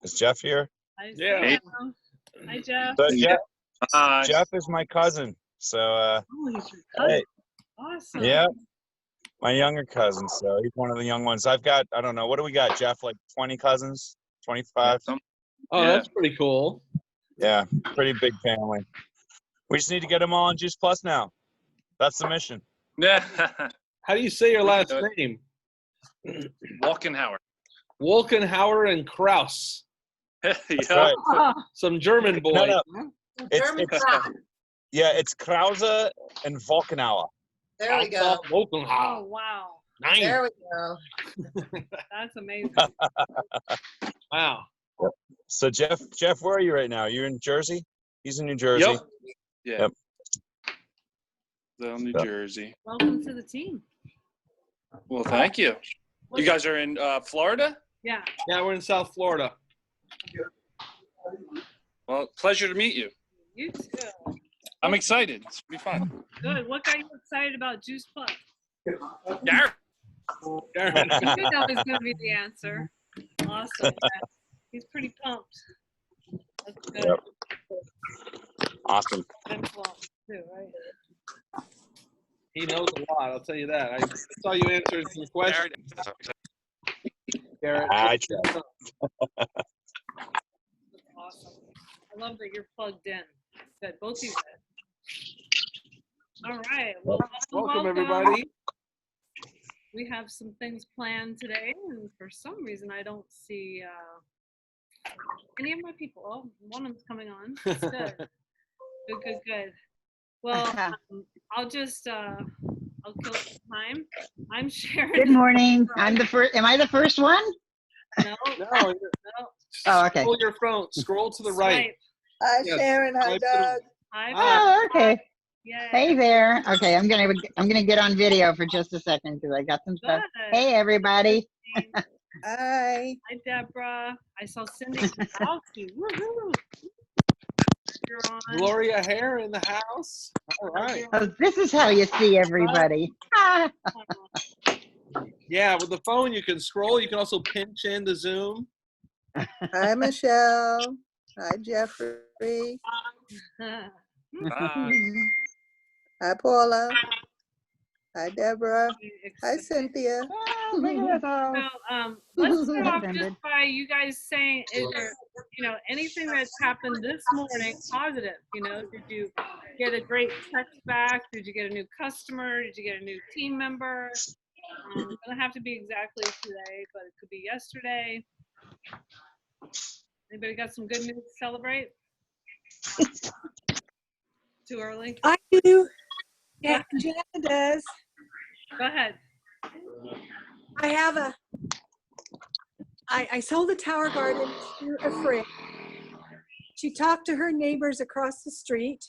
Is Jeff here? Yeah. Hi, Jeff. So Yeah. Jeff is my cousin. So Oh, he's your cousin. hey, Awesome. yeah, my younger cousin. So he's one of the young ones. I've got, I don't know, what do we got, Jeff? Like 20 cousins, 25? Oh, Yeah. that's pretty cool. Yeah, pretty big family. We just need to get them all on Juice Plus now. That's the mission. Yeah. How do you say your last do name? Walkenhauer. Wolkenhauer and Kraus. That's Yeah. right. Oh, Some German boy. No. Huh? It's Krause and Volkenauer. There we go. oh, Wolkenhauer. wow. Nice. There we go. That's amazing. Wow. So Jeff, where are you right now? You're in Jersey? He's in New Jersey. Yep. Yeah. Yep. So New Yep. Jersey. Welcome to the team. Well, thank you. You guys are in Florida? Yeah. Yeah, we're in South Florida. Well, pleasure to meet you. You too. I'm excited. It's gonna be fun. Good. What got you excited about Juice Plus? Garrett. Darren. You knew that was going to be the answer. Awesome. Yeah. He's pretty pumped. That's good. Yep. Awesome. I'm pumped too, right? He knows a lot, I'll tell you that. I saw you answer some questions, Garrett. I try. That's awesome. I love that you're plugged in. Good. Both of you guys. All right. Well, Welcome, everybody. We have some things planned today, and for some reason, I don't see any of my people. Oh, one of them's coming on. That's good. Good. Well, I'll just I'll kill some time. I'm Sharon. Good morning. I'm the first. Am I the first one? No. No, Oh, okay. scroll your phone. Scroll to the right. Swipe. Hi, Yes. Sharon. Hi, Swipe to the- Doug. Hi. Oh, okay. Yay. Hey there. Okay, I'm gonna get on video for just a second because I got some stuff. Good. Hey everybody. Hi. Hi, Deborah. I saw Cindy Kowalski. Woohoo! You're on. Gloria Hare in the house. All right. Oh, this is how you see everybody. Ah, Yeah, with the phone you can scroll. You can also pinch in the Zoom. Hi, Michelle. Hi, Jeffrey. Bye. Hi, Paula. Hi, Deborah. Hi, Cynthia. oh, look at us all. So, let's start off Offended. just by you guys saying, is there, anything that's happened this morning positive? Did you get a great text back? Did you get a new customer? Did you get a new team member? It doesn't have to be exactly today, but it could be yesterday. Anybody got some good news to celebrate? Too early? I do. Yeah, Jana does. Go ahead. I have I sold a tower garden to a friend. She talked to her neighbors across the street,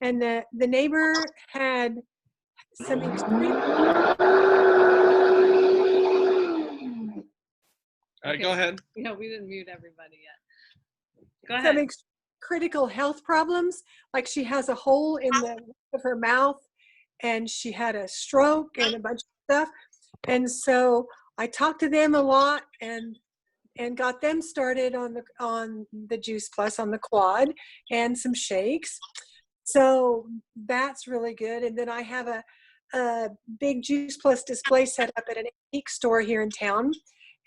and the neighbor had some extreme, All right, go ahead. We didn't mute everybody yet. Go some ahead. critical health problems. Like she has a hole in the roof of her mouth, and she had a stroke and a bunch of stuff. And so I talked to them a lot and got them started on the Juice Plus, on the quad, and some shakes. So that's really good. And then I have a big Juice Plus display set up at an antique store here in town.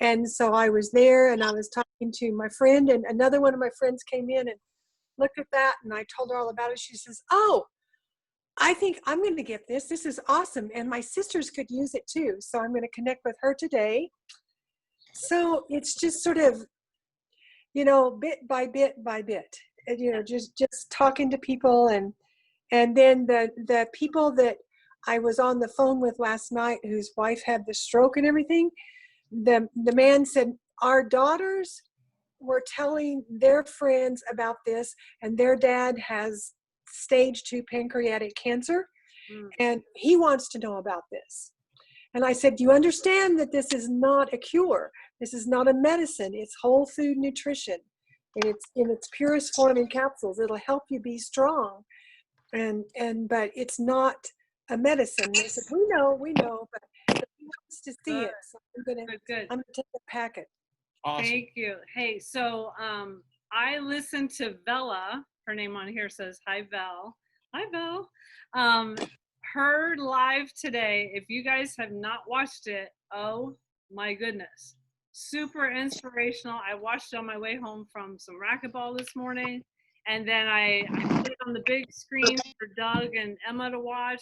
And so I was there and I was talking to my friend, and another one of my friends came in and looked at that, and I told her all about it. She says, "Oh, I think I'm going to get this. This is awesome. And my sisters could use it too. So I'm going to connect with her today." So it's just sort of, bit by bit by bit, just talking to people. And then the people that I was on the phone with last night, whose wife had the stroke and everything, the man said, our daughters were telling their friends about this, and their dad has stage 2 pancreatic cancer, and he wants to know about this. And I said, do you understand that this is not a cure? This is not a medicine. It's whole food nutrition. And it's in its purest form in capsules. It'll help you be strong. But it's not a medicine. They said, we know, but he wants to see it. So I'm gonna Good. take a packet. Awesome. Thank you. Hey, so I listened to Vella. Her name on here says, "Hi, Vel." Hi, Vel. Her live today. If you guys have not watched it, oh my goodness, super inspirational. I watched it on my way home from some racquetball this morning, and then I put it on the big screen for Doug and Emma to watch.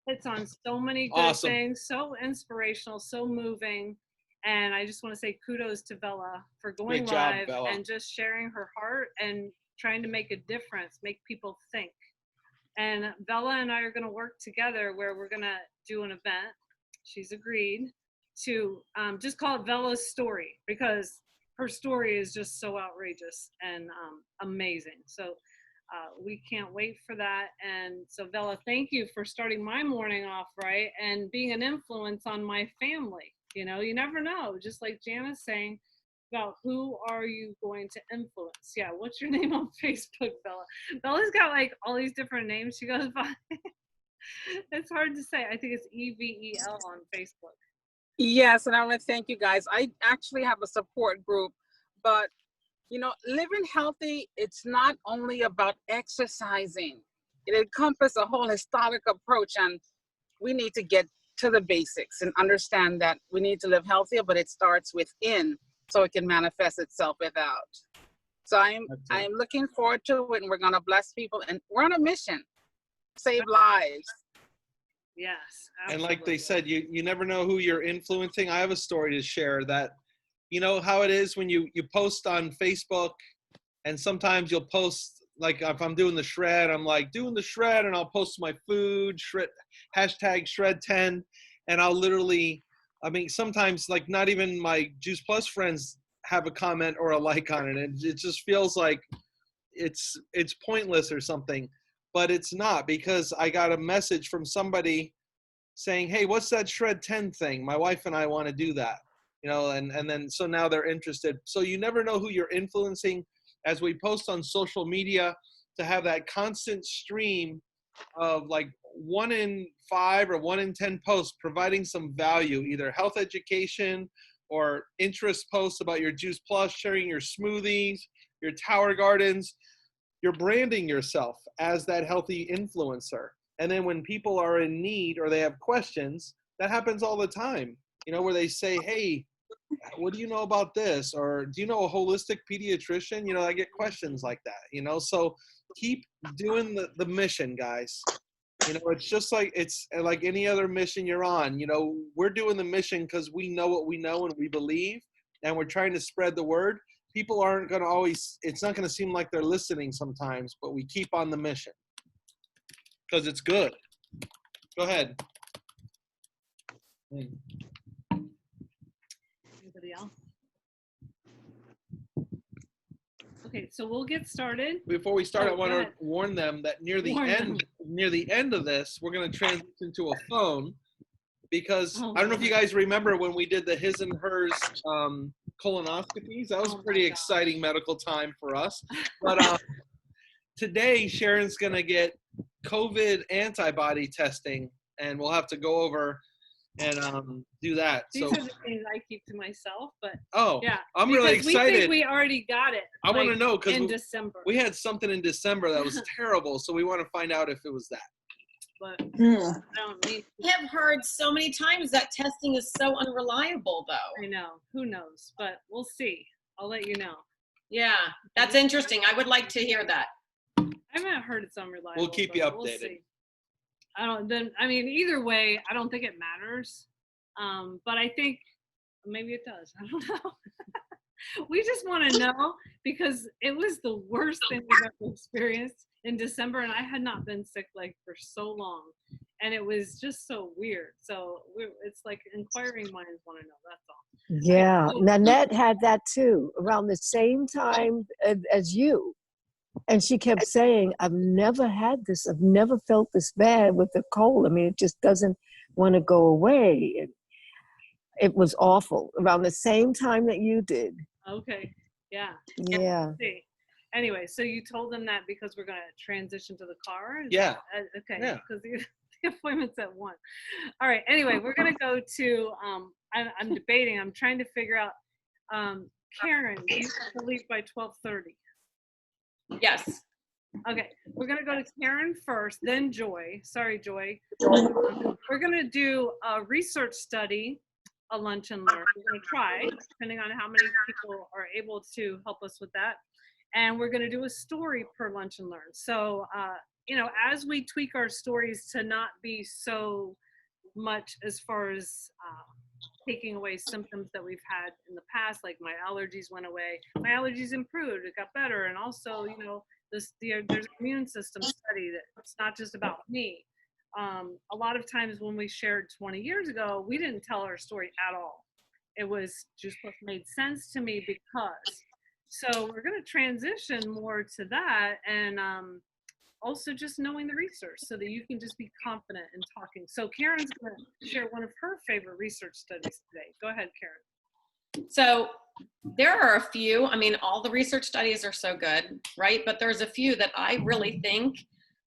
It's on so many good Awesome. things, so inspirational, so moving. And I just want to say kudos to Bella for going Great job, live Bella. and just sharing her heart and trying to make a difference, make people think. And Bella and I are going to work together where we're going to do an event. She's agreed to just call it Bella's story, because her story is just so outrageous and amazing. So we can't wait for that. And so Bella, thank you for starting my morning off right and being an influence on my family. You know, you never know, just like Jana's saying about who are you going to influence. Yeah, what's your name on Facebook, Bella? Bella's got like all these different names she goes by. It's hard to say. I think it's EVEL on Facebook. Yes, and I want to thank you guys. I actually have a support group, but you know, living healthy, it's not only about exercising. It encompasses a whole historic approach, and we need to get to the basics and understand that we need to live healthier, but it starts within so it can manifest itself without. So I am looking forward to it, and we're going to bless people, and we're on a mission, save lives. Yes, absolutely. And like they said, you never know who you're influencing. I have a story to share that, you know how it is when you post on Facebook, and sometimes you'll post, like if I'm doing the shred, I'm like doing the shred, and I'll post my food, shred, hashtag shred10, and I'll literally, I mean, sometimes like not even my Juice Plus friends have a comment or a like on it, and it just feels like it's pointless or something, but it's not, because I got a message from somebody saying, hey, what's that shred 10 thing? My wife and I want to do that. You know, and then so now they're interested. So you never know who you're influencing as we post on social media, to have that constant stream of like 1 in 5 or 1 in 10 posts providing some value, either health education or interest posts about your Juice Plus, sharing your smoothies, your Tower Gardens. You're branding yourself as that healthy influencer. And then when people are in need or they have questions, that happens all the time, you know, where they say, hey, what do you know about this? Or do you know a holistic pediatrician? You know, I get questions like that, you know, so keep doing the mission, guys. You know, it's just like, it's like any other mission you're on. You know, we're doing the mission because we know what we know and we believe, and we're trying to spread the word. People aren't going to always, it's not going to seem like they're listening sometimes, but we keep on the mission because it's good. Go ahead. Anybody else? Okay, so we'll get started. Before we start, Oh, I want go to ahead. warn them that near the Warn end of this, we're going to transition to a phone, because Oh, I don't know if you my. guys remember when we did the his and hers colonoscopies. That was Oh, a my pretty gosh. exciting medical time for us. But today, Sharon's going to get COVID antibody testing, and we'll have to go over and do that. These So, are the things I keep to myself, but oh, yeah. I'm really because we think excited. we already got it. I want to like, know, in because December. we had something in December that was terrible, so we want to find out if it was that. But I don't need. I have heard so many times that testing is so unreliable, though. I know. Who knows? But we'll see. I'll let you know. Yeah, that's interesting. I would like to hear that. I haven't heard it's unreliable. We'll keep you but we'll updated. see. I mean, either way, I don't think it matters. But I think maybe it does. I don't know. We just want to know, because it was the worst thing we've ever experienced in December, and I had not been sick like for so long, and it was just so weird. So it's like inquiring minds want to know. That's all. Yeah, So- Nanette had that too, around the same time as you. And she kept saying, I've never had this. I've never felt this bad with the cold. I mean, it just doesn't want to go away. It was awful, around the same time that you did. Okay. Yeah. Yeah. See. Anyway, so you told them that because we're going to transition to the car? Is Yeah. that- okay. Yeah. Because the appointment's at 1. All right. Anyway, we're going to go to, I'm debating. I'm trying to figure out, Karen, you have to leave by 12:30. Yes. Okay, we're gonna go to Karen first, then Joy. Sorry, Joy. We're gonna do a research study, a lunch and learn. We're gonna try, depending on how many people are able to help us with that. And we're gonna do a story per lunch and learn. So, you know, as we tweak our stories to not be so much as far as taking away symptoms that we've had in the past, like my allergies went away, my allergies improved, it got better. And also, you know, there's an immune system study that it's not just about me. A lot of times when we shared 20 years ago, we didn't tell our story at all. It was just what made sense to me because. So we're going to transition more to that and also just knowing the research so that you can just be confident in talking. So Karen's going to share one of her favorite research studies today. Go ahead, Karen. So there are a few, I mean, all the research studies are so good, right? But there's a few that I really think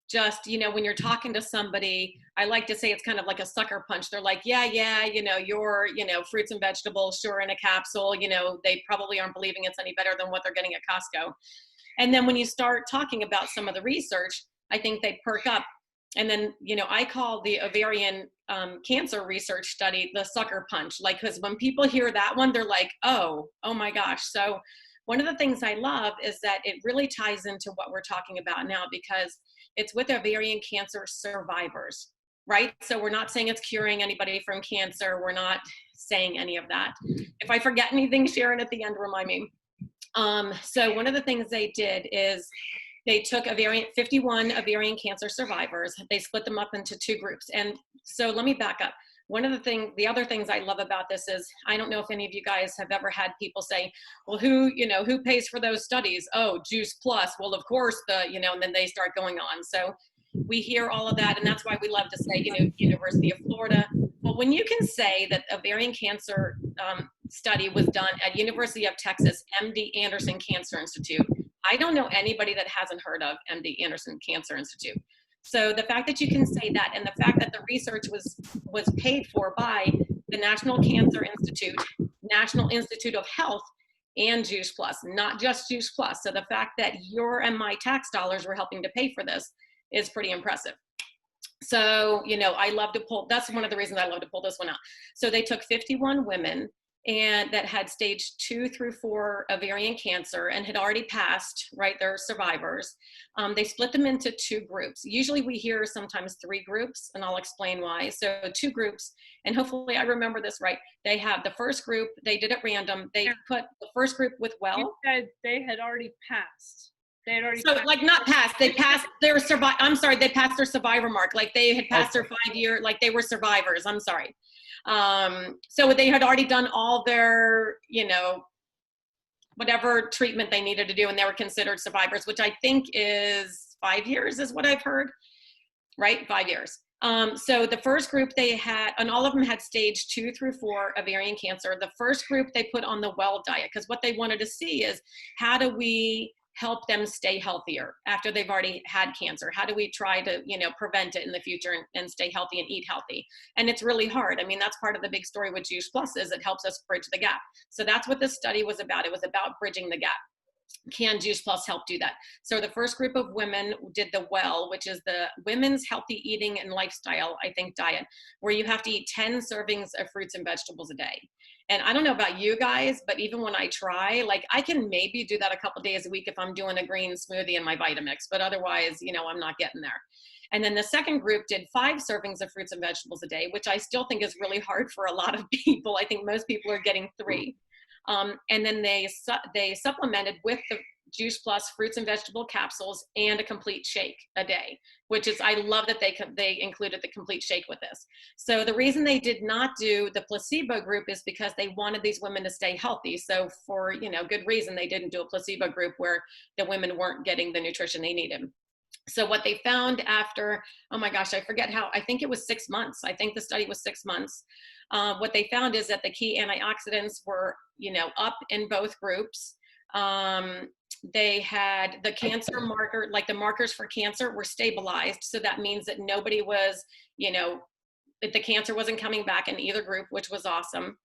just, you know, when you're talking to somebody, I like to say it's kind of like a sucker punch. They're like, yeah, you know, your, you know, fruits and vegetables, sure, in a capsule, you know, they probably aren't believing it's any better than what they're getting at Costco. And then when you start talking about some of the research, I think they perk up. And then, you know, I call the ovarian cancer research study the sucker punch, like, because when people hear that one, they're like, oh my gosh. So one of the things I love is that it really ties into what we're talking about now, because it's with ovarian cancer survivors, right? So we're not saying it's curing anybody from cancer. We're not saying any of that. If I forget anything, Sharon, at the end, remind me. So one of the things they did is they took 51 ovarian cancer survivors. They split them up into 2 groups. And so let me back up. The other things I love about this is, I don't know if any of you guys have ever had people say, well, who pays for those studies? Oh, Juice Plus. Well, of course, and then they start going on. So we hear all of that. And that's why we love to say, University of Florida. Well, when you can say that ovarian cancer study was done at University of Texas, MD Anderson Cancer Institute, I don't know anybody that hasn't heard of MD Anderson Cancer Institute. So the fact that you can say that, and the fact that the research was paid for by the National Cancer Institute, National Institute of Health, and Juice Plus, not just Juice Plus. So the fact that your and my tax dollars were helping to pay for this is pretty impressive. So, I love to pull, that's one of the reasons I love to pull this one out. So they took 51 women and that had stage 2 through 4 ovarian cancer and had already passed, right? They're survivors. They split them into 2 groups. Usually we hear sometimes 3 groups, and I'll explain why. So 2 groups, and hopefully I remember this right. They have the first group, they did it random. They put the first group with You said they had already passed. They had already so passed. like not passed, they passed their I'm sorry, they passed their survivor mark. Like they had passed their 5-year, like they were survivors, I'm sorry. So they had already done all their, whatever treatment they needed to do, and they were considered survivors, which I think is 5 years is what I've heard, right? 5 years. So the first group they had, and all of them had stage 2 through 4 ovarian cancer. The first group they put on the well diet, because what they wanted to see is, how do we help them stay healthier after they've already had cancer? How do we try to, prevent it in the future and stay healthy and eat healthy? And it's really hard. I mean, that's part of the big story with Juice Plus, is it helps us bridge the gap. So that's what this study was about. It was about bridging the gap. Can Juice Plus help do that? So the first group of women did the WELL, which is the Women's Healthy Eating and Lifestyle, I think, diet, where you have to eat 10 servings of fruits and vegetables a day. And I don't know about you guys, but even when I try, like I can maybe do that a couple days a week if I'm doing a green smoothie and my Vitamix, but otherwise, I'm not getting there. And then the second group did 5 servings of fruits and vegetables a day, which I still think is really hard for a lot of people. I think most people are getting 3. And then they supplemented with the Juice Plus fruits and vegetable capsules and a complete shake a day, which is, I love that they included the complete shake with this. So the reason they did not do the placebo group is because they wanted these women to stay healthy. So for, good reason, they didn't do a placebo group where the women weren't getting the nutrition they needed. So what they found after, oh my gosh, I forget how, I think it was 6 months. I think the study was 6 months. What they found is that the key antioxidants were, up in both groups. They had the cancer marker, like the markers for cancer were stabilized. So that means that nobody was, that the cancer wasn't coming back in either group, which was awesome.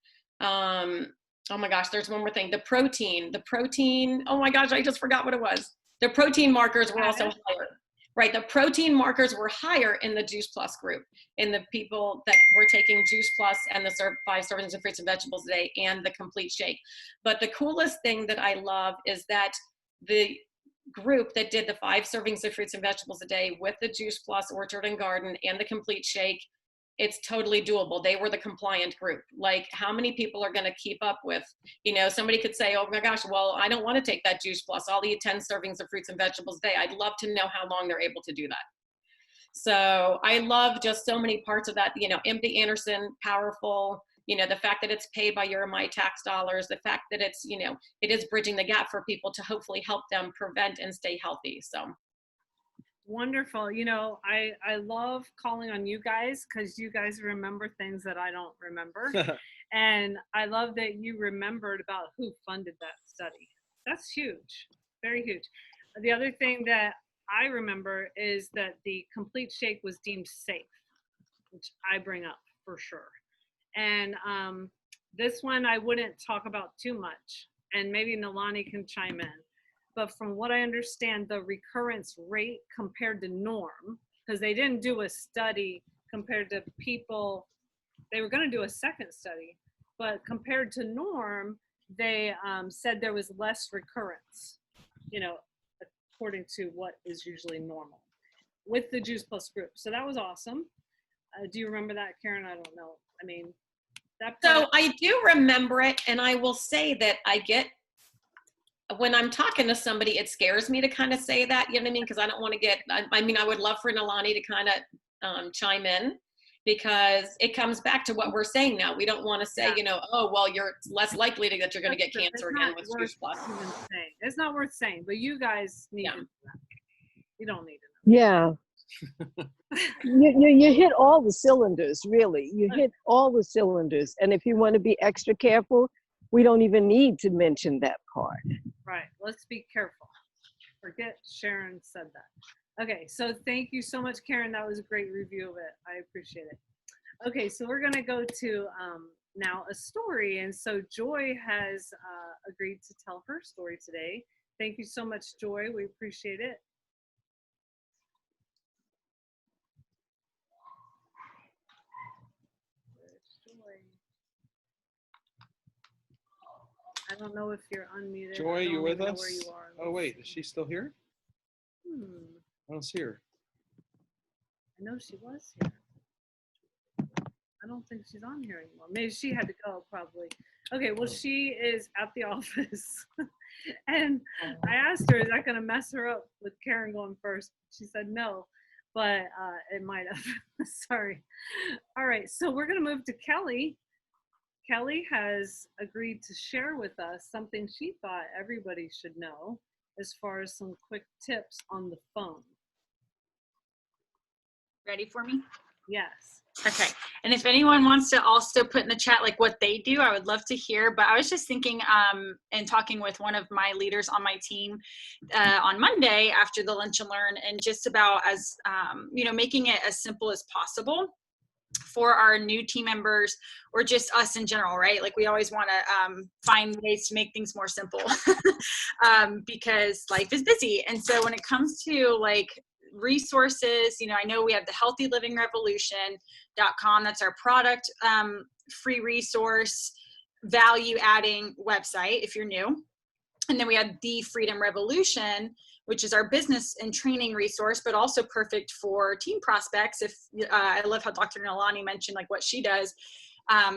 oh my gosh, there's one more thing. The protein, oh my gosh, I just forgot what it was. The protein markers were also higher, right? The protein markers were higher in the Juice Plus group, in the people that were taking Juice Plus and the 5 servings of fruits and vegetables a day and the complete shake. But the coolest thing that I love is that the group that did the 5 servings of fruits and vegetables a day with the Juice Plus, Orchard and Garden, and the complete shake, it's totally doable. They were the compliant group. Like, how many people are going to keep up with, you know, somebody could say, oh my gosh, well, I don't want to take that Juice Plus. I'll eat 10 servings of fruits and vegetables a day. I'd love to know how long they're able to do that. So I love just so many parts of that, you know, MD Anderson, powerful, you know, the fact that it's paid by your my tax dollars, the fact that it's, you know, it is bridging the gap for people to hopefully help them prevent and stay healthy. So. Wonderful. You know, I love calling on you guys because you guys remember things that I don't remember. And I love that you remembered about who funded that study. That's huge, very huge. The other thing that I remember is that the complete shake was deemed safe, which I bring up for sure. And this one I wouldn't talk about too much, and maybe Nalani can chime in. But from what I understand, the recurrence rate compared to norm, because they didn't do a study compared to people, they were going to do a second study, but compared to norm, they said there was less recurrence, you know, according to what is usually normal with the Juice Plus group. So that was awesome. Do you remember that, Karen? I don't know. I mean, that. So I do remember it, and I will say that I get, when I'm talking to somebody, it scares me to kind of say that, you know what I mean? Because I don't want to get, I mean, I would love for Nalani to kind of chime in, because it comes back to what we're saying now. We don't want to say, you know, oh, well, you're less likely that you're going to get cancer again with Juice Plus. It's not worth saying, but you guys need to know that. You don't need to know. Yeah. you hit all the cylinders, really. You hit all the cylinders. And if you want to be extra careful, we don't even need to mention that part. Right. Let's be careful. Forget Sharon said that. Okay. So thank you so much, Karen. That was a great review of it. I appreciate it. Okay. So we're going to go to now a story. And so Joy has agreed to tell her story today. Thank you so much, Joy. We appreciate it. I don't know if you're unmuted. Joy, you with us? Where you are. Oh, wait, is she still here? I don't see her. I know she was here. I don't think she's on here anymore. Maybe she had to go, probably. Okay, well, she is at the office. And I asked her, is that going to mess her up with Karen going first? She said no, but it might have. Sorry. All right, so we're going to move to Kelly. Kelly has agreed to share with us something she thought everybody should know as far as some quick tips on the phone. Ready for me? Yes. Okay. And if anyone wants to also put in the chat like what they do, I would love to hear. But I was just thinking and talking with one of my leaders on my team on Monday after the Lunch and Learn, and just about as, you know, making it as simple as possible for our new team members or just us in general, right? Like we always want to find ways to make things more simple because life is busy. And so when it comes to like resources, you know, I know we have the healthylivingrevolution.com. That's our product free resource, value adding website if you're new. And then we have the Freedom Revolution, which is our business and training resource, but also perfect for team prospects. If I love how Dr. Nalani mentioned like what she does.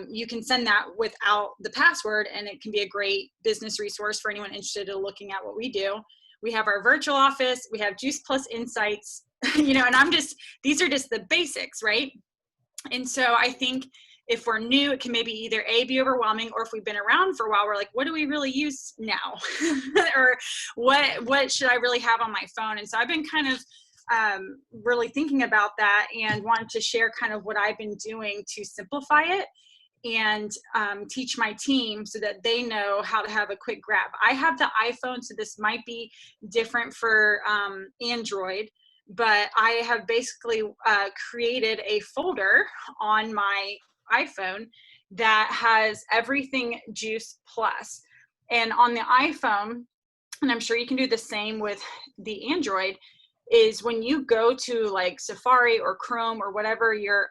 You can send that without the password, and it can be a great business resource for anyone interested in looking at what we do. We have our virtual office. We have Juice Plus Insights, you know, and these are just the basics, right? And so I think if we're new, it can maybe either A, be overwhelming, or if we've been around for a while, we're like, what do we really use now? Or what should I really have on my phone? And so I've been kind of really thinking about that and wanted to share kind of what I've been doing to simplify it and teach my team so that they know how to have a quick grab. I have the iPhone, so this might be different for Android, but I have basically created a folder on my iPhone that has everything Juice Plus. And on the iPhone, and I'm sure you can do the same with the Android, is when you go to like Safari or Chrome or whatever your,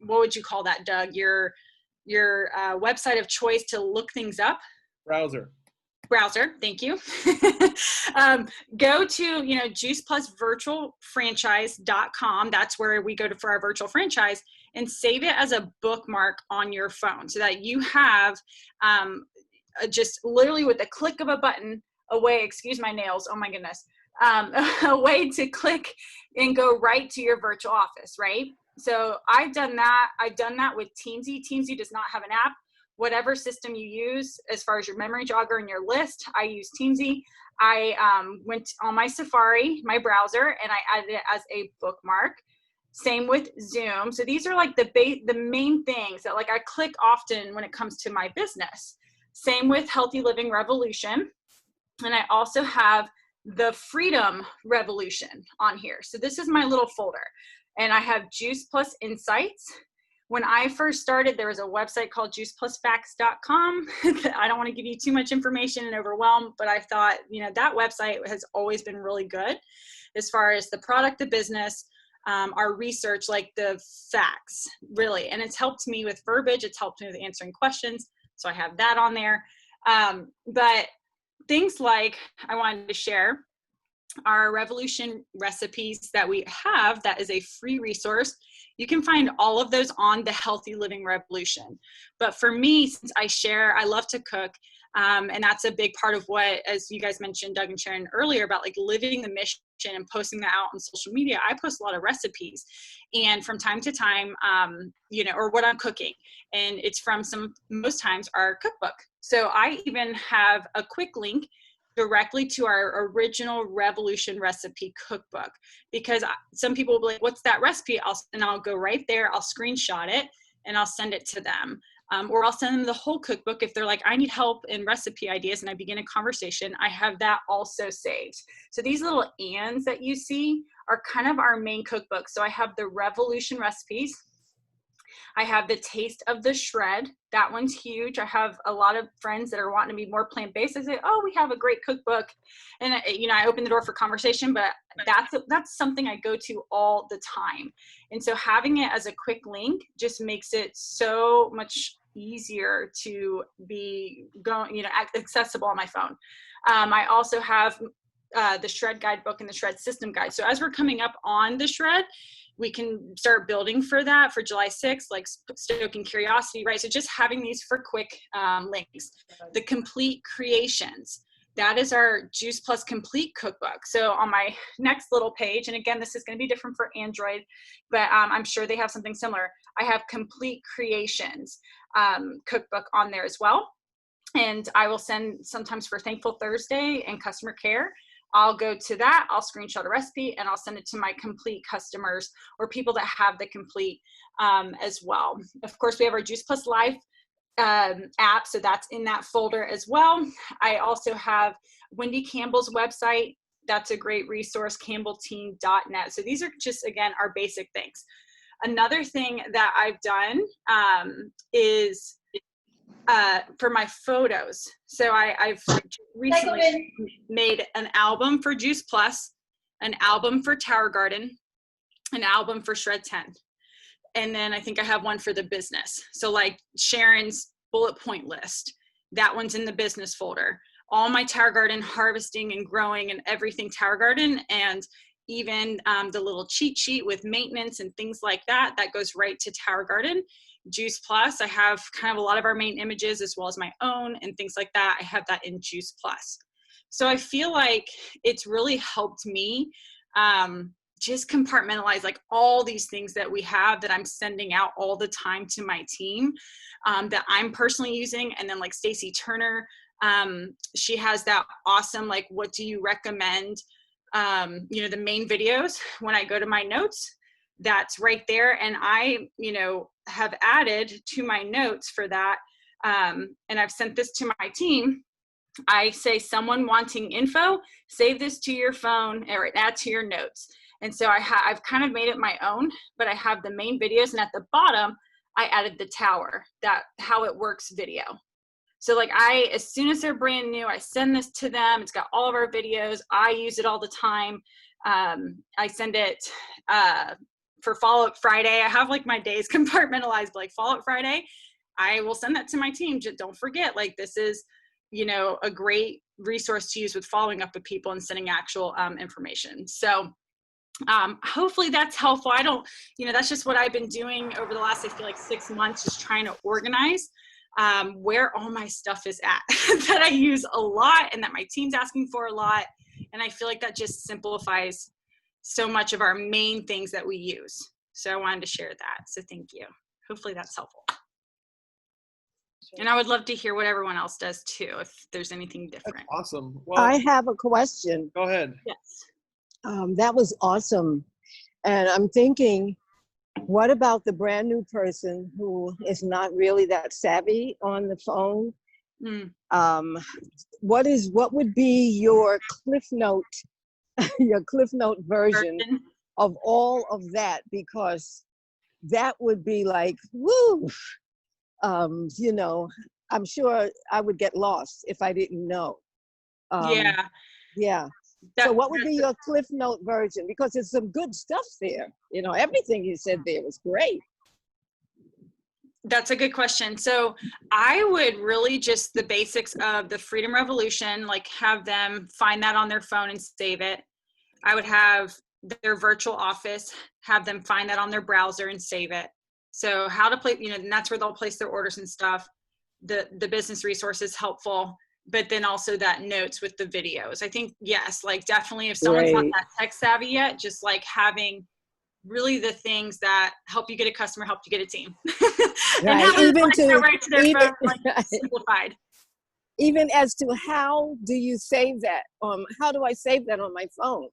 what would you call that, Doug? Your website of choice to look things up. Browser, Thank you. Go to, juiceplusvirtualfranchise.com. That's where we go to for our virtual franchise, and save it as a bookmark on your phone so that you have just literally with a click of a button away, excuse my nails, oh my goodness, a way to click and go right to your virtual office, right? So I've done that. I've done that with Teamsy. Teamsy does not have an app. Whatever system you use, as far as your memory jogger and your list, I use Teamsy. I went on my Safari, my browser, and I added it as a bookmark. Same with Zoom. So these are like the main things that like I click often when it comes to my business. Same with Healthy Living Revolution. And I also have the Freedom Revolution on here. So this is my little folder. And I have Juice Plus Insights. When I first started, there was a website called juiceplusfacts.com. I don't want to give you too much information and overwhelm, but I thought, that website has always been really good as far as the product, the business, our research, like the facts, really. And it's helped me with verbiage. It's helped me with answering questions. So I have that on there. But things like I wanted to share our Revolution recipes that we have, that is a free resource. You can find all of those on the Healthy Living Revolution. But for me, since I love to cook, and that's a big part of what, as you guys mentioned, Doug and Sharon earlier, about like living the mission and posting that out on social media. I post a lot of recipes, and from time to time, or what I'm cooking, and it's from most times our cookbook. So I even have a quick link directly to our original Revolution recipe cookbook, because some people will be like, what's that recipe? I'll go right there, I'll screenshot it, and I'll send it to them. Or I'll send them the whole cookbook if they're like, I need help in recipe ideas, and I begin a conversation. I have that also saved. So these little ands that you see are kind of our main cookbook. So I have the Revolution recipes. I have the Taste of the Shred. That one's huge. I have a lot of friends that are wanting to be more plant-based. I say, oh, we have a great cookbook. And, I open the door for conversation, but that's something I go to all the time. And so having it as a quick link just makes it so much easier to be going, accessible on my phone. I also have the Shred Guidebook and the Shred System Guide. So as we're coming up on the Shred, we can start building for that for July 6th, like stoking curiosity, right? So just having these for quick links. The Complete Creations, that is our Juice Plus Complete Cookbook. So on my next little page, and again, this is going to be different for Android, but I'm sure they have something similar. I have Complete Creations cookbook on there as well. And I will send sometimes for Thankful Thursday and customer care. I'll go to that, I'll screenshot a recipe, and I'll send it to my Complete customers or people that have the Complete as well. Of course, we have our Juice Plus Life app, so that's in that folder as well. I also have Wendy Campbell's website. That's a great resource, campbellteam.net. So these are just, again, our basic things. Another thing that I've done is for my photos. So I've recently made an album for Juice Plus, an album for Tower Garden, an album for Shred 10. And then I think I have one for the business. So like Sharon's bullet point list, that one's in the business folder. All my Tower Garden harvesting and growing and everything Tower Garden, and even the little cheat sheet with maintenance and things like that, that goes right to Tower Garden. Juice Plus, I have kind of a lot of our main images as well as my own and things like that. I have that in Juice Plus. So I feel like it's really helped me just compartmentalize like all these things that we have that I'm sending out all the time to my team that I'm personally using. And then like Stacy Turner, she has that awesome, like, what do you recommend? The main videos when I go to my notes, that's right there. And I, have added to my notes for that. And I've sent this to my team. I say, someone wanting info, save this to your phone or add to your notes. And so I've kind of made it my own, but I have the main videos, and at the bottom, I added the tower, that how it works video. So like as soon as they're brand new, I send this to them. It's got all of our videos. I use it all the time. I send it for Follow-Up Friday. I have like my days compartmentalized, like Follow-Up Friday. I will send that to my team. Just don't forget, like this is, you know, a great resource to use with following up with people and sending actual information. So hopefully that's helpful. I don't, you know, that's just what I've been doing over the last, I feel like 6 months, just trying to organize where all my stuff is at that I use a lot and that my team's asking for a lot. And I feel like that just simplifies so much of our main things that we use. So I wanted to share that. So thank you. Hopefully that's helpful. And I would love to hear what everyone else does too, if there's anything different. That's awesome. Well, I have a question. go ahead. Yes. That was awesome. And I'm thinking, what about the brand new person who is not really that savvy on the phone? What would be your Cliff Note, your Cliff Note version of all of that? Because that would be like, woo, you know, I'm sure I would get lost if I didn't know. Yeah. So what would be your Cliff Note version? Because there's some good stuff there. You know, everything you said there was great. That's a good question. So I would really just the basics of the Freedom Revolution, like have them find that on their phone and save it. I would have their virtual office, have them find that on their browser and save it. So how to play, you know, and that's where they'll place their orders and stuff. The business resource is helpful, but then also that notes with the videos. I think, yes, like definitely if someone's not that tech savvy yet, just like having really the things that help you get a customer, help you get a team. And have them like go right to their phone, like simplified. Even as to how do you save that? How do I save that on my phone?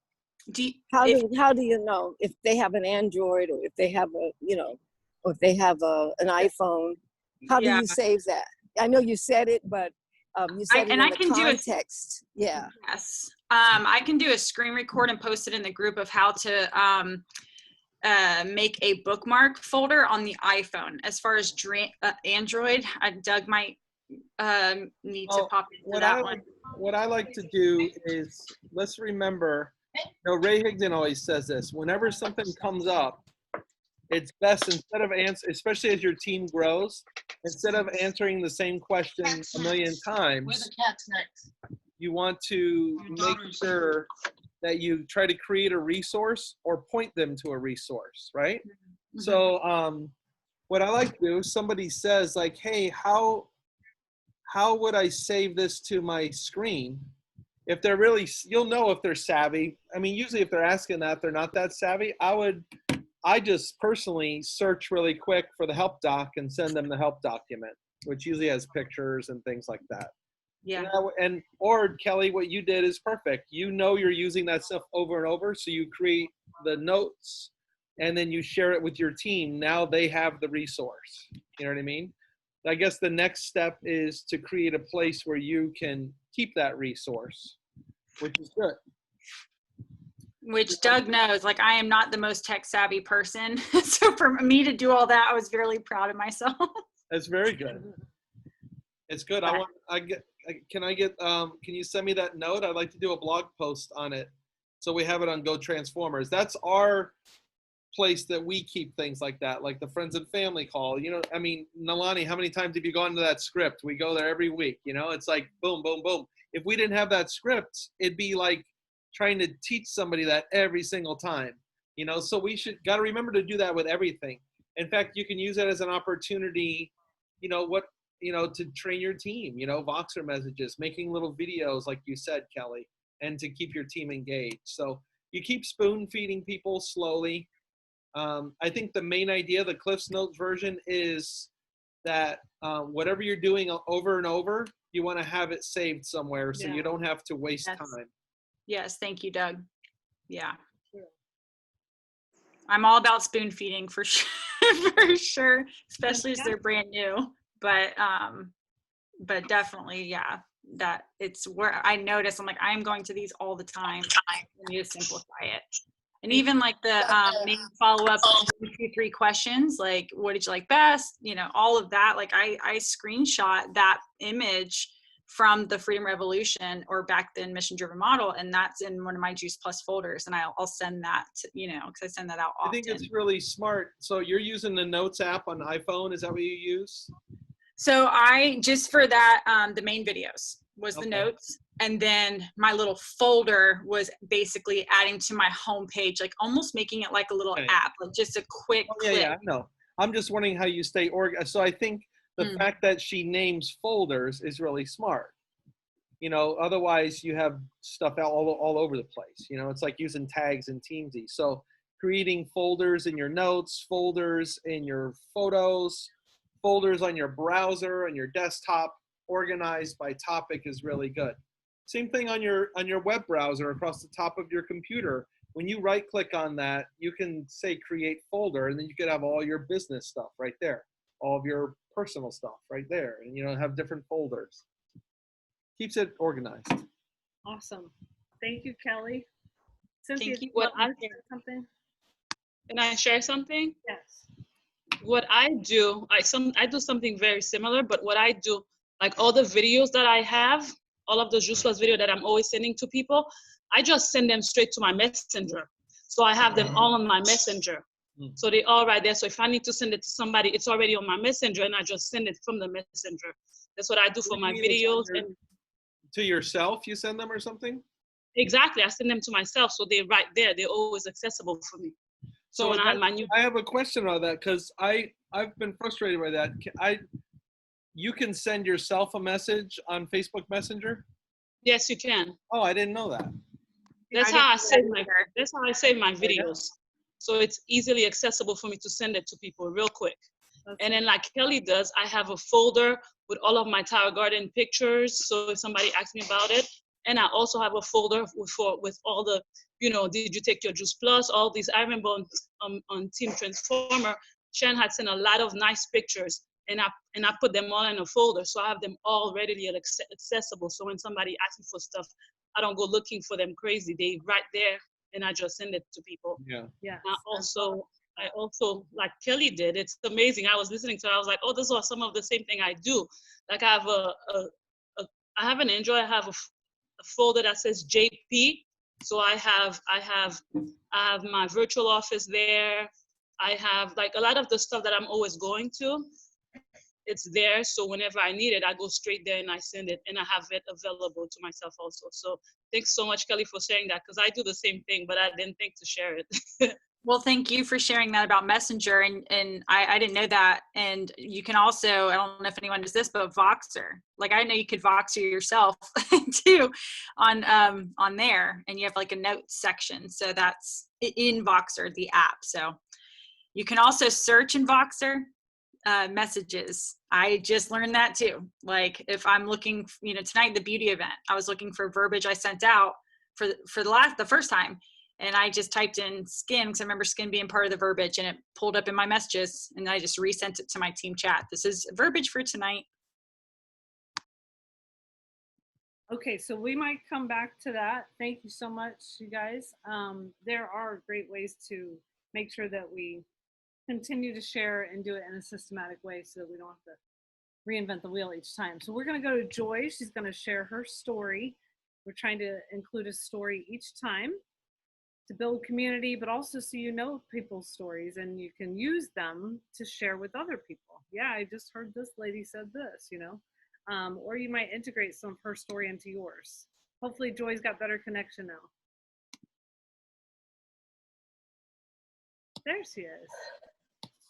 How do you know if they have an Android or if they have a, you know, or if they have an iPhone? How do you save that? I know you said it, but you said it in the context. Yeah. Yes. I can do a screen record and post it in the group of how to make a bookmark folder on the iPhone. As far as Android, Doug might need to pop into that one. What I like to do is, let's remember, you know, Ray Higdon always says this, whenever something comes up, it's best instead of especially as your team grows, instead of answering the same question a million times, you want to make sure that you try to create a resource or point them to a resource, right? Mm-hmm. So what I like to do, somebody says like, hey, how would I save this to my screen? If they're really, you'll know if they're savvy. I mean, usually if they're asking that, they're not that savvy. I just personally search really quick for the help doc and send them the help document, which usually has pictures and things like that. Yeah. Or Kelly, what you did is perfect. You know you're using that stuff over and over, so you create the notes and then you share it with your team. Now they have the resource. You know what I mean? I guess the next step is to create a place where you can keep that resource, which is good. Which Doug knows, like I am not the most tech savvy person. So for me to do all that, I was really proud of myself. That's very good. It's good. Can you send me that note? I'd like to do a blog post on it. So we have it on Go Transformers. That's our place that we keep things like that, like the friends and family call. You know, I mean, Nalani, how many times have you gone to that script? We go there every week, you know, it's like boom, boom, boom. If we didn't have that script, it'd be like trying to teach somebody that every single time, you know, so we got to remember to do that with everything. In fact, you can use it as an opportunity, you know, to train your team, you know, Voxer messages, making little videos, like you said, Kelly, and to keep your team engaged. So you keep spoon feeding people slowly. I think the main idea, the Cliff's Notes version, is that whatever you're doing over and over, you want to have it saved somewhere so you don't have to waste time. Yes, thank you, Doug. Yeah. I'm all about spoon feeding for sure, for sure, especially as they're brand new. But definitely, yeah, that it's where I notice, I'm like, I'm going to these all the time. I need to simplify it. And even like the maybe follow up 2, 3 questions, like what did you like best? You know, all of that. Like I screenshot that image from the Freedom Revolution, or back then Mission Driven Model, and that's in one of my Juice Plus folders, and I'll send that to, you know, because I send that out often. I think it's really smart. So you're using the Notes app on iPhone. Is that what you use? So I just for that the main videos was the Okay. notes, and then my little folder was basically adding to my homepage, like almost making it like a little Okay. app, like just a quick Oh, yeah, click. yeah, I know. I'm just wondering how you stay organized. So I think the fact that she names folders is really smart. You know, otherwise you have stuff all over the place. You know, it's like using tags in Teamsy. So creating folders in your notes, folders in your photos, folders on your browser and your desktop, organized by topic is really good. Same thing on your web browser across the top of your computer. When you right click on that, you can say create folder, and then you could have all your business stuff right there, all of your personal stuff right there, and you know, have different folders. Keeps it organized. Awesome. Thank you, Kelly. Cynthia, Thank you. what I share something? Can I share something? Yes. What I do, I do something very similar, but what I do, like all the videos that I have, all of the Juice Plus video that I'm always sending to people, I just send them straight to my messenger. So I have them all on my messenger. So they're all right there. So if I need to send it to somebody, it's already on my messenger, and I just send it from the messenger. That's what I do for my videos. And To yourself, you send them or something? exactly, I send them to myself, so they're right there. They're always accessible for me. So when I have my new, I have a question on that, because I've been frustrated by that. You can send yourself a message on Facebook Messenger? yes, you can. Oh, I didn't know that. That's how I save my videos. So it's easily accessible for me to send it to people real quick. And then like Kelly does, I have a folder with all of my Tower Garden pictures. So if somebody asks me about it, and I also have a folder with all the, you know, did you take your Juice Plus, all these. I remember on Team Transformer, Shan had sent a lot of nice pictures, and I put them all in a folder. So I have them all readily accessible. So when somebody asks me for stuff, I don't go looking for them crazy. They right there, and I just send it to people. Yeah. Yeah. I also, like Kelly did, it's amazing. I was listening to her, I was like, oh, those are some of the same thing I do. Like I have I have an Android, I have a folder that says JP. So I have my virtual office there. I have like a lot of the stuff that I'm always going to. It's there, so whenever I need it, I go straight there and I send it, and I have it available to myself also. So thanks so much, Kelly, for sharing that, because I do the same thing, but I didn't think to share it. Well, thank you for sharing that about Messenger, and I didn't know that. And you can also, I don't know if anyone does this, but Voxer. Like I know you could Voxer yourself too on there, and you have like a notes section. So that's in Voxer, the app. So you can also search in Voxer messages. I just learned that too. Like if I'm looking, you know, tonight the beauty event, I was looking for verbiage I sent out for the first time. And I just typed in skin, because I remember skin being part of the verbiage, and it pulled up in my messages, and I just resent it to my team chat. This is verbiage for tonight. Okay, so we might come back to that. Thank you so much, you guys. There are great ways to make sure that we continue to share and do it in a systematic way so that we don't have to reinvent the wheel each time. So we're going to go to Joy. She's going to share her story. We're trying to include a story each time to build community, but also so you know people's stories and you can use them to share with other people. Yeah, I just heard this lady said this, you know, or you might integrate some of her story into yours. Hopefully Joy's got better connection now. There she is.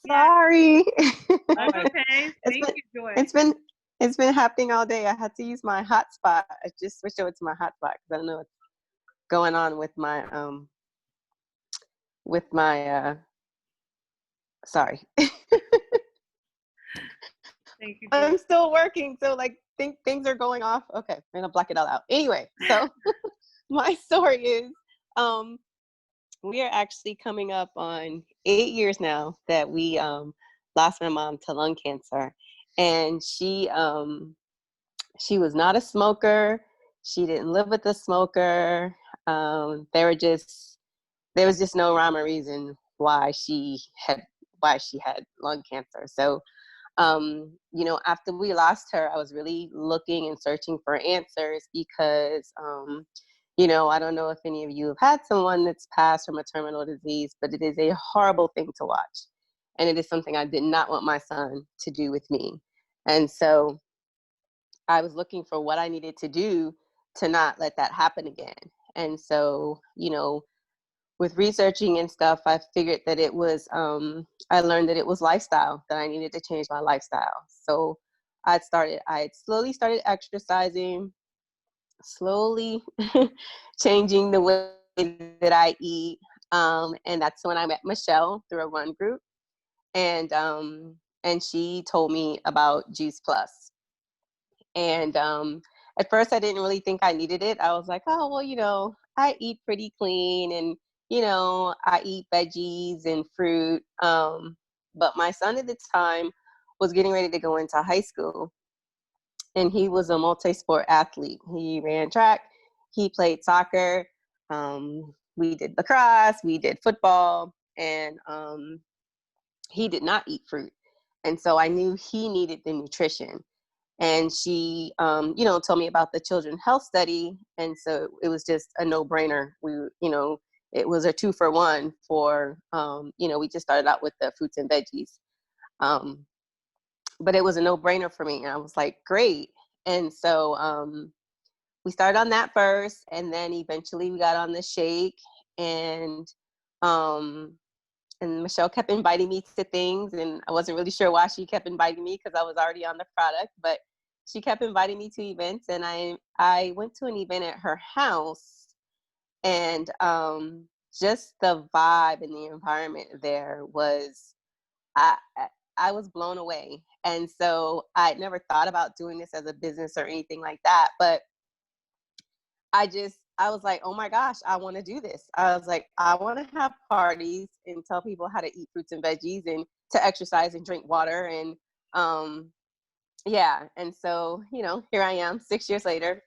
Sorry. That's okay. Thank you, Joy. It's been happening all day. I had to use my hotspot. I just switched over to my hotspot because I don't know what's going on with my sorry. Thank you, Joy. I'm still working, so like things are going off. Okay, I'm gonna block it all out. Anyway, so my story is we are actually coming up on 8 years now that we lost my mom to lung cancer. And she was not a smoker. She didn't live with a smoker. They were just there was just no rhyme or reason why she had lung cancer. So, you know, after we lost her, I was really looking and searching for answers because, you know, I don't know if any of you have had someone that's passed from a terminal disease, but it is a horrible thing to watch. And it is something I did not want my son to do with me. And so I was looking for what I needed to do to not let that happen again. And so, you know, with researching and stuff, I figured that it was, I learned that it was lifestyle, that I needed to change my lifestyle. So I slowly started exercising, slowly changing the way that I eat. And that's when I met Michelle through a run group. And she told me about Juice Plus. And at first I didn't really think I needed it. I was like, oh, well, you know, I eat pretty clean and, you know, I eat veggies and fruit. But my son at the time was getting ready to go into high school. And he was a multi-sport athlete. He ran track, he played soccer, we did lacrosse, we did football, and he did not eat fruit. And so I knew he needed the nutrition. And she, you know, told me about the Children's Health Study. And so it was just a no-brainer. You know, it was a 2-for-1 for, you know, we just started out with the fruits and veggies. But it was a no-brainer for me. And I was like, great. And so we started on that first. And then eventually we got on the shake. And Michelle kept inviting me to things, and I wasn't really sure why she kept inviting me because I was already on the product, but she kept inviting me to events, and I went to an event at her house, and just the vibe and the environment there was, I was blown away. And so I never thought about doing this as a business or anything like that, but I was like, oh my gosh, I want to do this. I was like, I want to have parties and tell people how to eat fruits and veggies and to exercise and drink water. And yeah. And so, you know, here I am 6 years later,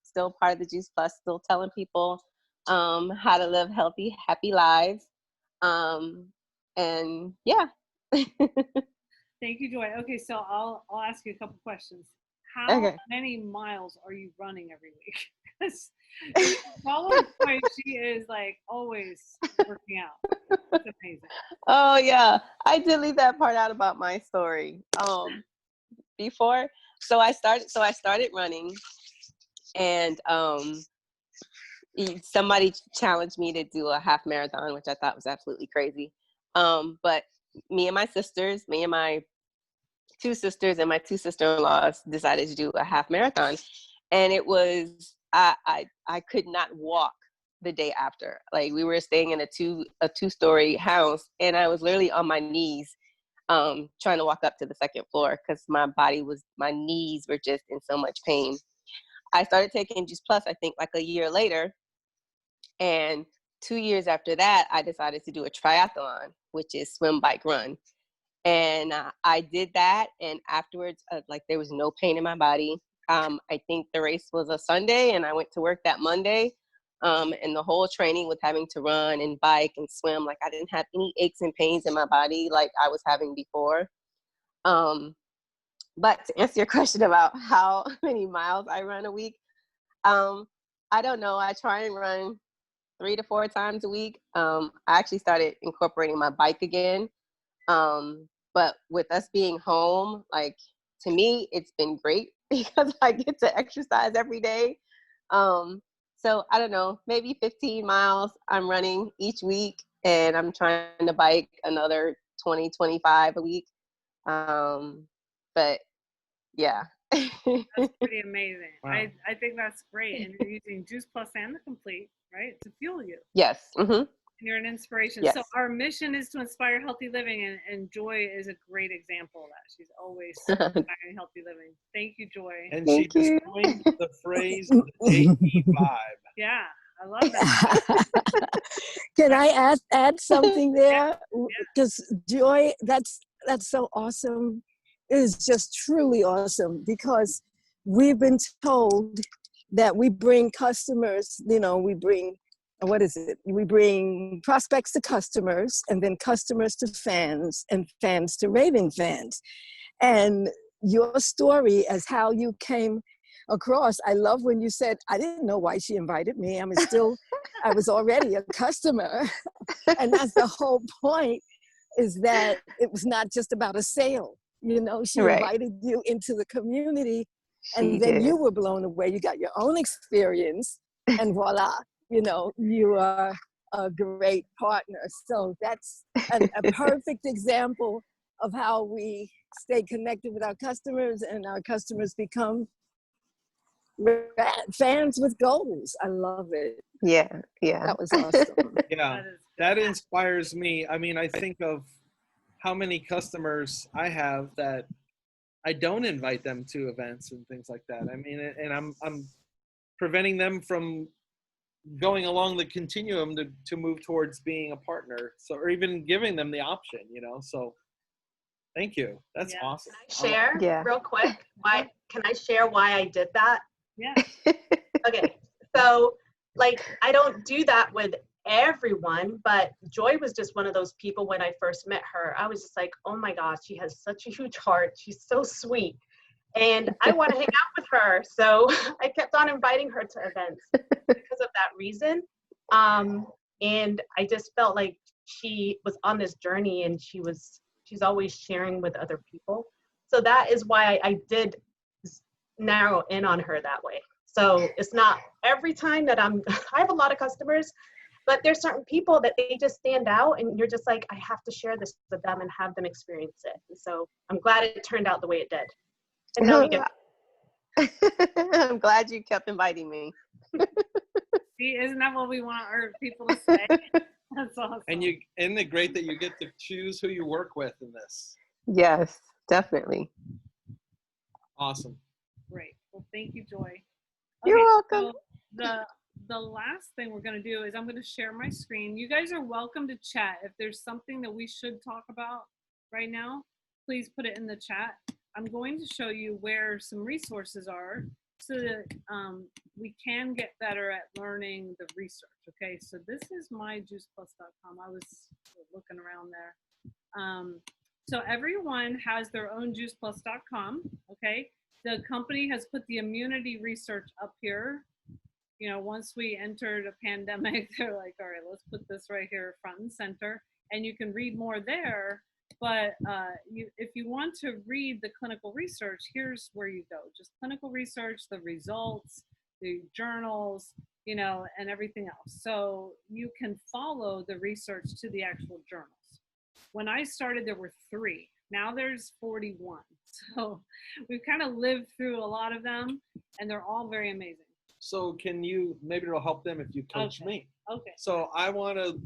still part of the Juice Plus, still telling people how to live healthy, happy lives. And yeah. Thank you, Joy. Okay, so I'll ask you a couple questions. How many miles are you running every week? Because follow Joy, she is like always working out. It's amazing. Oh yeah, I did leave that part out about my story. Before, so I started running, and somebody challenged me to do a half marathon, which I thought was absolutely crazy. But me and my two sisters and my two sister-in-laws decided to do a half marathon, and it was I could not walk the day after. Like, we were staying in a two-story house, and I was literally on my knees trying to walk up to the second floor because my knees were just in so much pain. I started taking Juice Plus, I think, like a year later, and 2 years after that, I decided to do a triathlon, which is swim, bike, run. And I did that, and afterwards, like, there was no pain in my body. I think the race was a Sunday, and I went to work that Monday. And the whole training with having to run and bike and swim, like, I didn't have any aches and pains in my body like I was having before. But to answer your question about how many miles I run a week, I don't know. I try and run 3 to 4 times a week. I actually started incorporating my bike again. But with us being home, like, to me, it's been great because I get to exercise every day. So I don't know, maybe 15 miles I'm running each week, and I'm trying to bike another 20, 25 a week. But yeah. That's pretty amazing. Wow. I think that's great. And you're using Juice Plus and the Complete, right, to fuel you. Yes. Mm-hmm. You're an inspiration. Yes. So our mission is to inspire healthy living, and Joy is a great example of that. She's always inspiring healthy living. Thank you, Joy. And she just coined the phrase the JE vibe. Yeah, I love that. Can I add something there? Because Joy, that's so awesome. It is just truly awesome, because we've been told that we bring customers, you know, we bring what is it? We bring prospects to customers, and then customers to fans, and fans to raving fans. And your story as how you came across, I love when you said, I didn't know why she invited me. I was already a customer. And that's the whole point, is that it was not just about a sale. You know, she Right. invited you into the community, She and then did. you were blown away. You got your own experience, and voila, you know, you are a great partner. So that's a perfect example of how we stay connected with our customers, and our customers become fans with goals. I love it. Yeah, yeah. That was awesome. Yeah, that inspires me. I mean, I think of how many customers I have that I don't invite them to events and things like that. I mean, and I'm preventing them from going along the continuum to move towards being a partner. So, or even giving them the option, you know. So, thank you. That's awesome. Share Yeah. real quick. Why can I share why I did that? Yeah. Okay. So like I don't do that with everyone, but Joy was just one of those people. When I first met her, I was just like, oh my gosh, she has such a huge heart. She's so sweet. And I want to hang out with her. So I kept on inviting her to events because of that reason. And I just felt like she was on this journey, and she's always sharing with other people. So that is why I did narrow in on her that way. So it's not every time that I have a lot of customers, but there's certain people that they just stand out, and you're just like, I have to share this with them and have them experience it. And so I'm glad it turned out the way it did. And no, you get I'm glad you kept inviting me. See, isn't that what we want our people to say? That's awesome. And isn't it great that you get to choose who you work with in this? Yes, definitely. Awesome. Great. Well, thank you, Joy. You're welcome. So the last thing we're going to do is I'm going to share my screen. You guys are welcome to chat. If there's something that we should talk about right now, please put it in the chat. I'm going to show you where some resources are so that we can get better at learning the research. Okay, so this is myjuiceplus.com. I was looking around there. So everyone has their own juiceplus.com. Okay, the company has put the immunity research up here. You know, once we entered a pandemic, they're like, all right, let's put this right here front and center, and you can read more there. But if you want to read the clinical research, here's where you go. Just clinical research, the results, the journals, you know, and everything else. So you can follow the research to the actual journals. When I started, there were 3. Now there's 41. So we've kind of lived through a lot of them, and they're all very amazing. So maybe it'll help them if you coach me. Okay. So I want to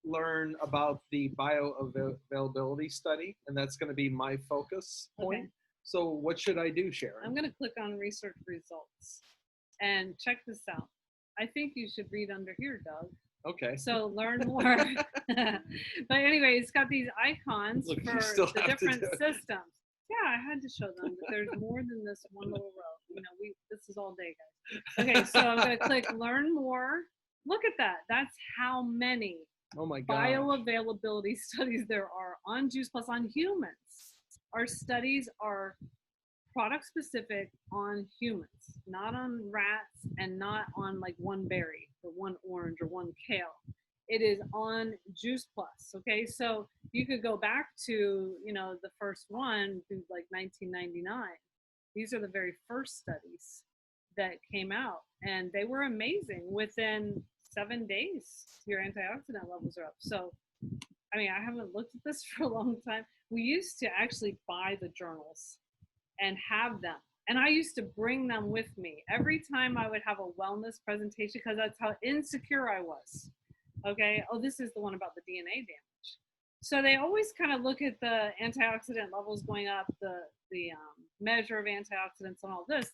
learn about the bioavailability study, and that's going to be my focus point. Okay. So what should I do, Sharon? I'm going to click on research results and check this out. I think you should read under here, Doug. Okay. So learn more. But anyway, it's got these icons Look, you for still the have to different do it. systems. Yeah, I had to show them that there's more than this one little row. You know, this is all day, guys. Okay, so I'm going to click learn more. Look at that. That's how many Oh my God. bioavailability studies there are on Juice Plus on humans. Our studies are product specific on humans, not on rats, and not on like one berry or one orange or one kale. It is on Juice Plus. Okay, so you could go back to, you know, the first one through like 1999. These are the very first studies that came out, and they were amazing. Within 7 days, your antioxidant levels are up. So, I mean, I haven't looked at this for a long time. We used to actually buy the journals and have them. And I used to bring them with me every time I would have a wellness presentation, because that's how insecure I was. Okay. Oh, this is the one about the DNA damage. So they always kind of look at the antioxidant levels going up, the measure of antioxidants and all this.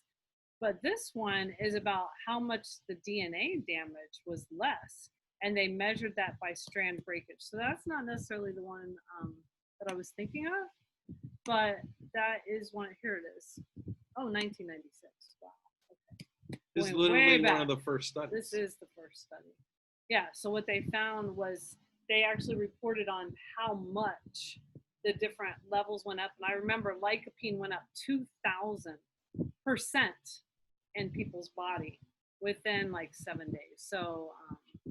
But this one is about how much the DNA damage was less. And they measured that by strand breakage. So that's not necessarily the one that I was thinking of, but that is one. Here it is. Oh, 1996. Wow. Okay. This is Going way literally one back. of the first studies. This is the first study. Yeah, so what they found was they actually reported on how much the different levels went up. And I remember lycopene went up 2,000% in people's body within like 7 days. So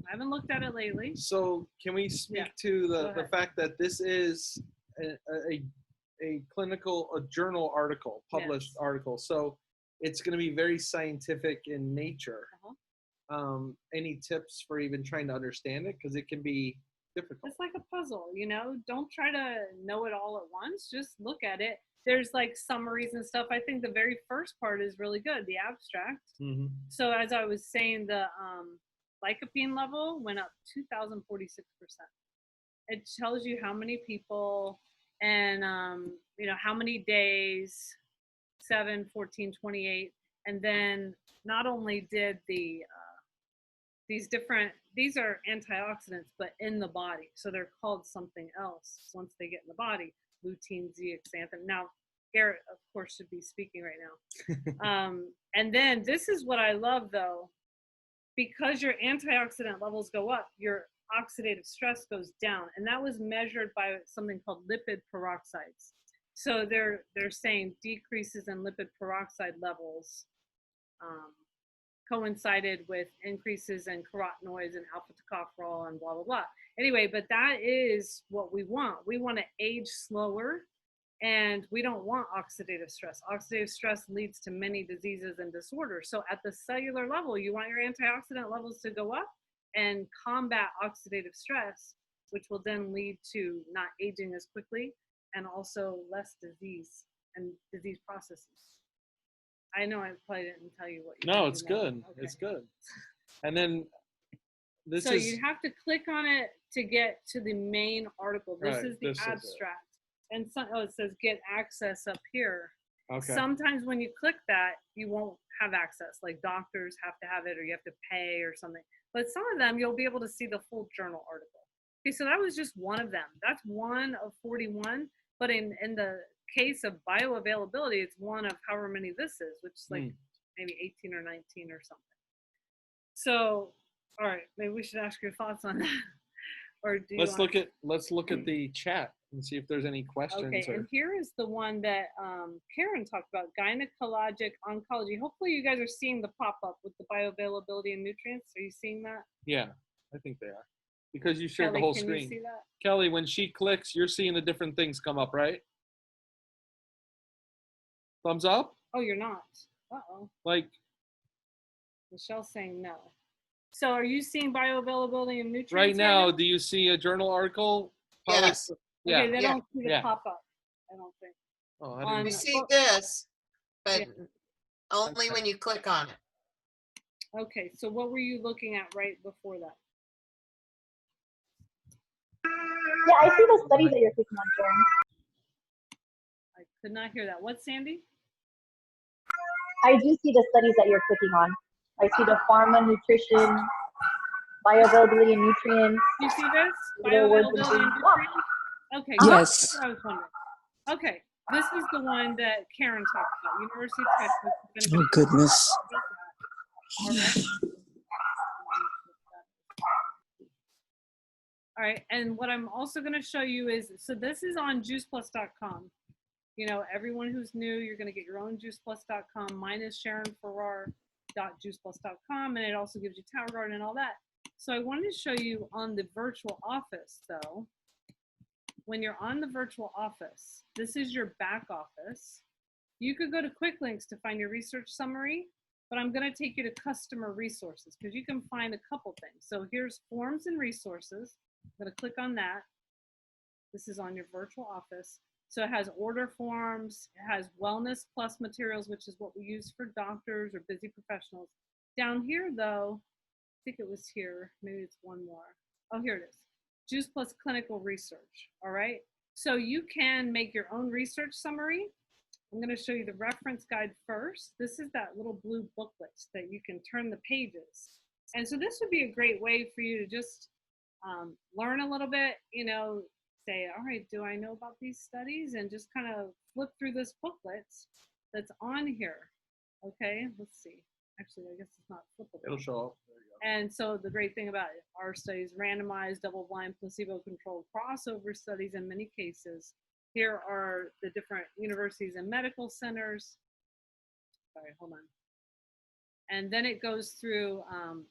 I haven't looked at it lately. So can we speak Yeah. to Go the ahead. fact that this is a clinical, a journal article, published Yes. article. So it's going to be very scientific in nature. Uh-huh. Any tips for even trying to understand it? Because it can be difficult. It's like a puzzle, you know, don't try to know it all at once. Just look at it. There's like summaries and stuff. I think the very first part is really good, the abstract. Mm-hmm. So as I was saying, the lycopene level went up 2,046%. It tells you how many people and, you know, how many days, 7, 14, 28. And then not only did the, these are antioxidants, but in the body. So they're called something else once they get in the body, lutein, zeaxanthin. Now, Garrett, of course, should be speaking right now. And then this is what I love, though. Because your antioxidant levels go up, your oxidative stress goes down. And that was measured by something called lipid peroxides. So they're saying decreases in lipid peroxide levels coincided with increases in carotenoids and alpha tocopherol and blah, blah, blah. Anyway, but that is what we want. We want to age slower, and we don't want oxidative stress. Oxidative stress leads to many diseases and disorders. So at the cellular level, you want your antioxidant levels to go up and combat oxidative stress, which will then lead to not aging as quickly and also less disease and disease processes. I know I probably didn't tell you what you No, need it's to know. good. Okay. It's good. And then this So is you have to click on it to get to the main article. This Right, is the this is it. abstract. And it says get access up here. okay. Sometimes when you click that, you won't have access. Like doctors have to have it, or you have to pay or something. But some of them, you'll be able to see the full journal article. Okay, so that was just one of them. That's one of 41. But in the case of bioavailability, it's one of however many this is, which is like maybe 18 or 19 or something. So, all right, maybe we should ask your thoughts on that. Or do you Let's wanna- look at the chat and see if there's any questions. Okay, or, and here is the one that Karen talked about, gynecologic oncology. Hopefully you guys are seeing the pop-up with the bioavailability and nutrients. Are you seeing that? yeah, I think they are. Because you shared Kelly, the whole can screen. you see that? Kelly, when she clicks, you're seeing the different things come up, right? Thumbs up? Oh, you're not. Uh-oh. Like, Michelle's saying no. So are you seeing bioavailability and nutrients right now, do you see a journal article? Yes. Yeah. Okay, they don't see the yeah. pop-up, I don't think. Oh, I On- We see this, but Yeah. only Okay. when you click on it. Okay, so what were you looking at right before that? Yeah, I see the studies that you're clicking on, Sharon. I could not hear that. What, Sandy? I do see the studies that you're clicking on. I see the pharma, nutrition, bioavailability and nutrients. You see this? Little words Bioavailability and and things. nutrients? Okay, Yes. that's what I was wondering. Okay, this is the one that Karen talked about, University of Texas. If Oh, anybody goodness. All right. All right, and what I'm also going to show you is, so this is on juiceplus.com. You know, everyone who's new, you're going to get your own juiceplus.com. Mine is sharonfarrar.juiceplus.com, and it also gives you Tower Garden and all that. So I wanted to show you on the virtual office, though. When you're on the virtual office, this is your back office. You could go to Quick Links to find your research summary, but I'm going to take you to customer resources because you can find a couple things. So here's forms and resources. I'm going to click on that. This is on your virtual office. So it has order forms, it has Wellness Plus materials, which is what we use for doctors or busy professionals. Down here, though, I think it was here, maybe it's one more. Oh, here it is. Juice Plus clinical research, all right? So you can make your own research summary. I'm going to show you the reference guide first. This is that little blue booklet that you can turn the pages. And so this would be a great way for you to just learn a little bit, you know, say, all right, do I know about these studies? And just kind of flip through this booklet that's on here. Okay, let's see. Actually, I guess it's not flippable. It'll show up. There you go. And so the great thing about our studies, randomized, double-blind, placebo-controlled crossover studies in many cases. Here are the different universities and medical centers. Sorry, hold on. And then it goes through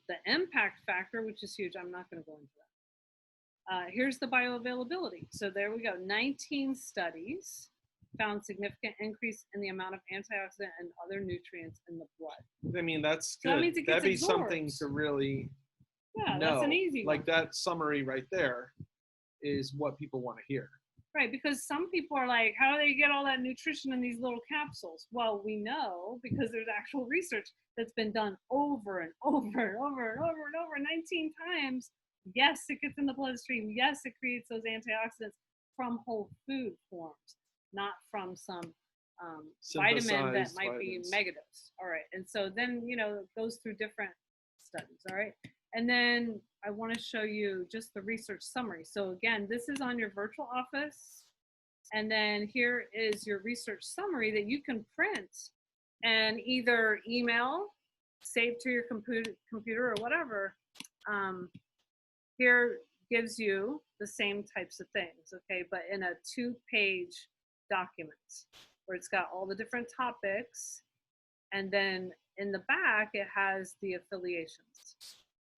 the impact factor, which is huge. I'm not going to go into that. Here's the bioavailability. So there we go. 19 studies found significant increase in the amount of antioxidant and other nutrients in the blood. I mean, that's So that good. means it That'd be gets something absorbed. to really Yeah, know. that's an easy one. Like that summary right there is what people want to hear. Right, because some people are like, how do they get all that nutrition in these little capsules? Well, we know because there's actual research that's been done over and over and over and over and over 19 times. Yes, it gets in the bloodstream. Yes, it creates those antioxidants from whole food forms, not from some vitamin that Synthesized might be vitamins. megadose. All right, and so then, you know, it goes through different studies, all right? And then I want to show you just the research summary. So again, this is on your virtual office. And then here is your research summary that you can print and either email, save to your computer or whatever. Here gives you the same types of things, okay? But in a 2-page document where it's got all the different topics. And then in the back, it has the affiliations.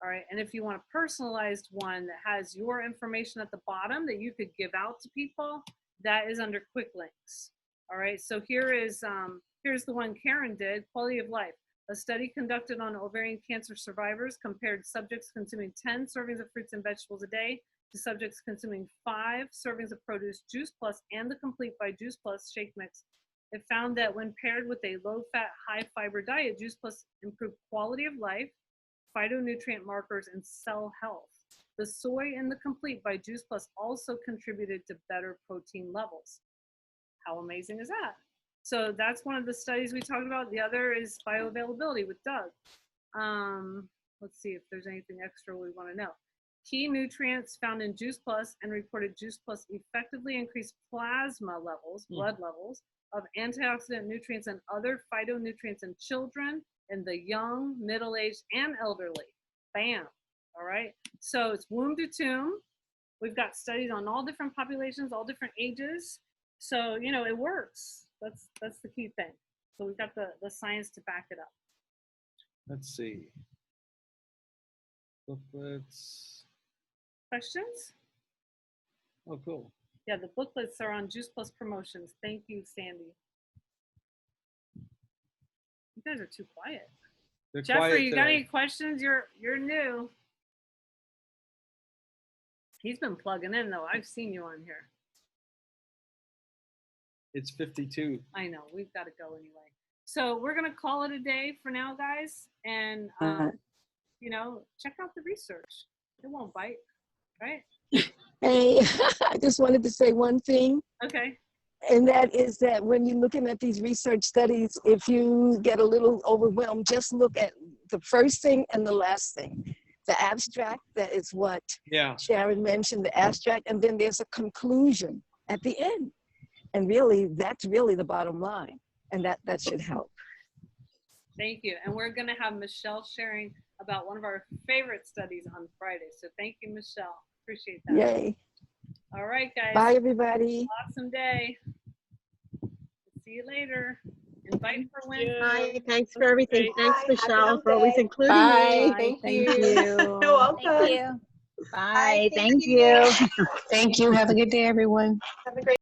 All right, and if you want a personalized one that has your information at the bottom that you could give out to people, that is under quick links. All right, so here is here's the one Karen did, quality of life. A study conducted on ovarian cancer survivors compared subjects consuming 10 servings of fruits and vegetables a day to subjects consuming 5 servings of produce, Juice Plus, and the Complete by Juice Plus shake mix. It found that when paired with a low-fat, high-fiber diet, Juice Plus improved quality of life, phytonutrient markers, and cell health. The soy in the Complete by Juice Plus also contributed to better protein levels. How amazing is that? So that's one of the studies we talked about. The other is bioavailability with Doug. Let's see if there's anything extra we want to know. Key nutrients found in Juice Plus and reported Juice Plus effectively increased plasma levels, blood levels, of antioxidant nutrients and other phytonutrients in children, in the young, middle-aged, and elderly. Bam. All right. So it's womb to tomb. We've got studies on all different populations, all different ages. So, you know, it works. That's the key thing. So we've got the science to back it up. Let's see. Booklets. Questions? Oh, cool. Yeah, the booklets are on Juice Plus promotions. Thank you, Sandy. You guys are too quiet. They're Jeffrey, quiet you got today. any questions? You're new. He's been plugging in though. I've seen you on here. It's 52. I know, we've got to go anyway. So we're gonna call it a day for now, guys. And you know, check out the research. It won't bite, right? Hey, I just wanted to say one thing. Okay. And that is that when you're looking at these research studies, if you get a little overwhelmed, just look at the first thing and the last thing. The abstract, that is what Sharon mentioned, the abstract, and then there's a conclusion at the end. And really, that's really the bottom line. And that should help. Thank you. And we're gonna have Michelle sharing about one of our favorite studies on Friday. So thank you, Michelle. Appreciate that. Yay. All right, guys. Bye, everybody. Awesome day. See you later. Invite for Wednesday. Bye. Thanks for everything. Great. Thanks, Bye. Michelle, for always including Bye. me. Thank you. You're welcome. Thank you. Bye. Thank you. Thank you. Have a good day, everyone. Have a great